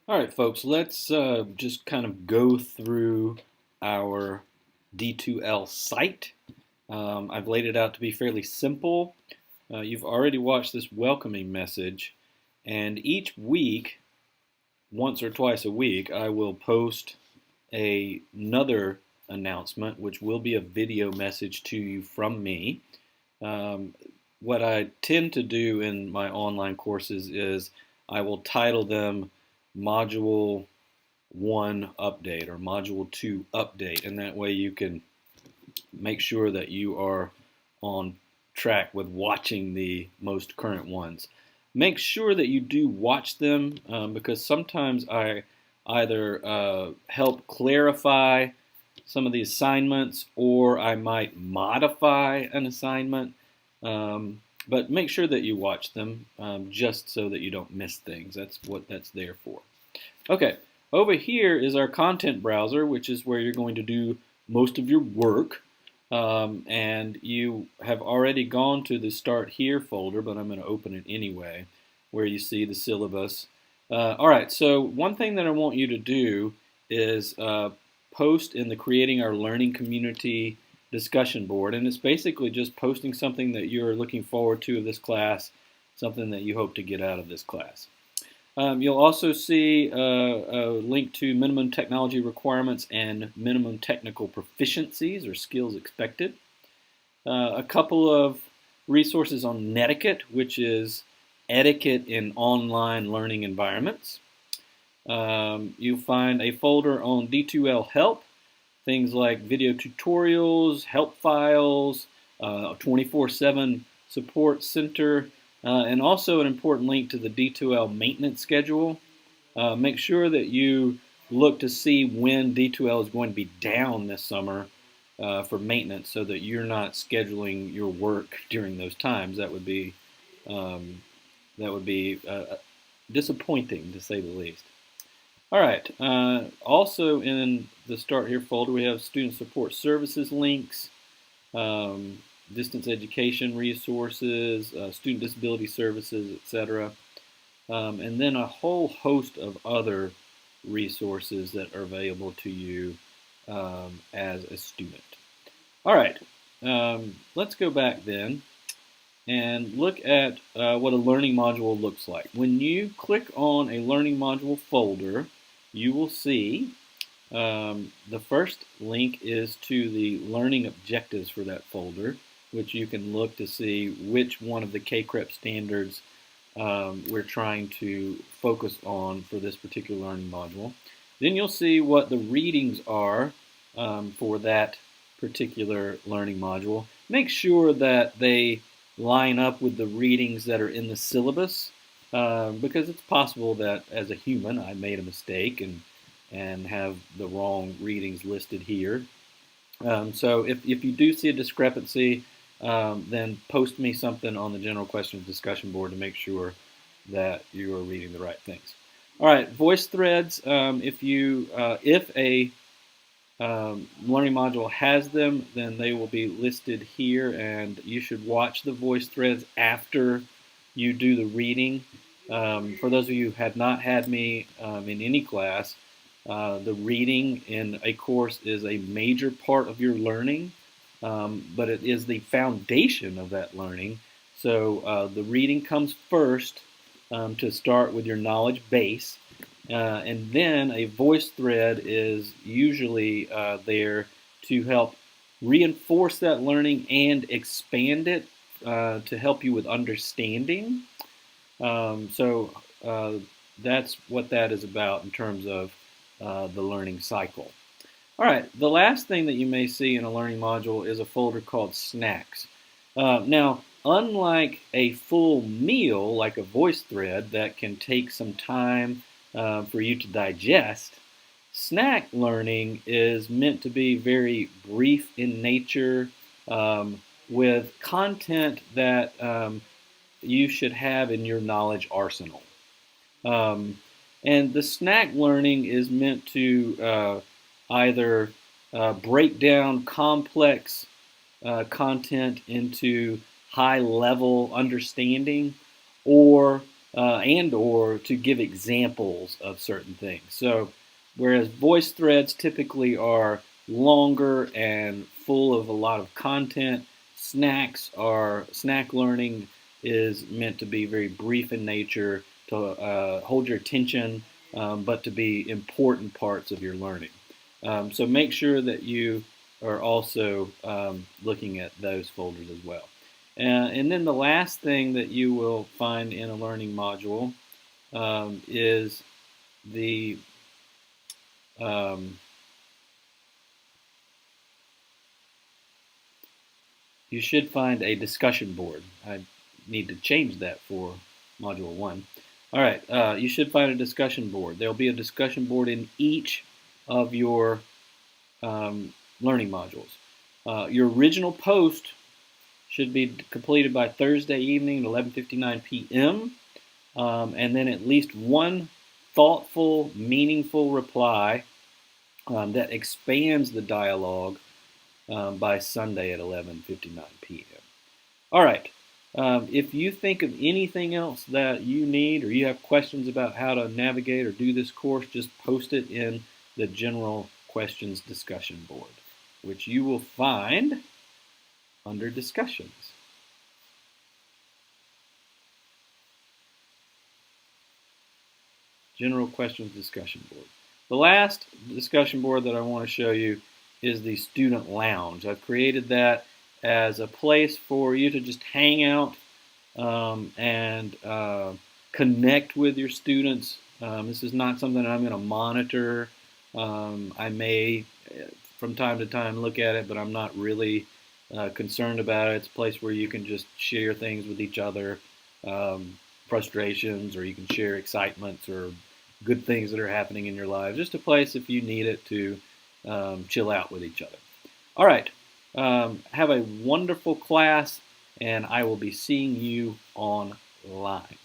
All right, folks, let's just kind of go through our D2L site. I've laid it out to be fairly simple. You've already watched this welcoming message, and each week, once or twice a week, I will post another announcement, which will be a video message to you from me. Um, what I tend to do in my online courses is I will title them Module 1 update or Module 2 update, and that way you can make sure that you are on track with watching the most current ones. Make sure that you do watch them because sometimes I either help clarify some of the assignments or I might modify an assignment. But make sure that you watch them just so that you don't miss things. That's what that's there for. Okay, over here is our content browser, which is where you're going to do most of your work. And you have already gone to the Start Here folder, but I'm going to open it anyway, where you see the syllabus. All right, so one thing that I want you to do is post in the Creating Our Learning Community discussion board, and it's basically just posting something that you're looking forward to of this class, something that you hope to get out of this class. You'll also see a link to minimum technology requirements and minimum technical proficiencies or skills expected. A couple of resources on netiquette, which is etiquette in online learning environments. You'll find a folder on D2L help, things like video tutorials, help files, 24/7 support center, and also an important link to the D2L maintenance schedule. Make sure that you look to see when D2L is going to be down this summer for maintenance so that you're not scheduling your work during those times. That would be disappointing to say the least. All right, also in the Start Here folder we have student support services links, distance education resources, student disability services, etc. And then a whole host of other resources that are available to you as a student. All right, let's go back then and look at what a learning module looks like. When you click on a learning module folder, you will see the first link is to the learning objectives for that folder, which you can look to see which one of the CACREP standards we're trying to focus on for this particular learning module. Then you'll see what the readings are for that particular learning module. Make sure that they line up with the readings that are in the syllabus because it's possible that as a human I made a mistake and have the wrong readings listed here. So if you do see a discrepancy, then post me something on the general questions discussion board to make sure that you are reading the right things. All right, voice threads. If a learning module has them, then they will be listed here, and you should watch the voice threads after you do the reading. For those of you who have not had me in any class, the reading in a course is a major part of your learning, but it is the foundation of that learning. So the reading comes first to start with your knowledge base, and then a voice thread is usually there to help reinforce that learning and expand it to help you with understanding. So that's what that is about in terms of the learning cycle. All right, the last thing that you may see in a learning module is a folder called snacks. Now, unlike a full meal, like a voice thread that can take some time for you to digest, snack learning is meant to be very brief in nature with content that you should have in your knowledge arsenal. And the snack learning is meant to either break down complex content into high level understanding or and or to give examples of certain things. So whereas voice threads typically are longer and full of a lot of content, snack learning is meant to be very brief in nature, to hold your attention, but to be important parts of your learning. So make sure that you are also looking at those folders as well. And then the last thing that you will find in a learning module is the you should find a discussion board. I need to change that for Module 1. All right, you should find a discussion board. There'll be a discussion board in each of your learning modules. Your original post should be completed by Thursday evening at 11:59 p.m. And then at least one thoughtful, meaningful reply that expands the dialogue by Sunday at 11:59 p.m. All right. If you think of anything else that you need, or you have questions about how to navigate or do this course, just post it in the general questions discussion board, which you will find under discussions. General questions discussion board. The last discussion board that I want to show you is the student lounge. I've created that as a place for you to just hang out and connect with your students. This is not something I'm going to monitor. I may, from time to time, look at it, but I'm not really concerned about it. It's a place where you can just share things with each other, frustrations, or you can share excitements or good things that are happening in your lives. Just a place, if you need it, to chill out with each other. All right. Have a wonderful class, and I will be seeing you online.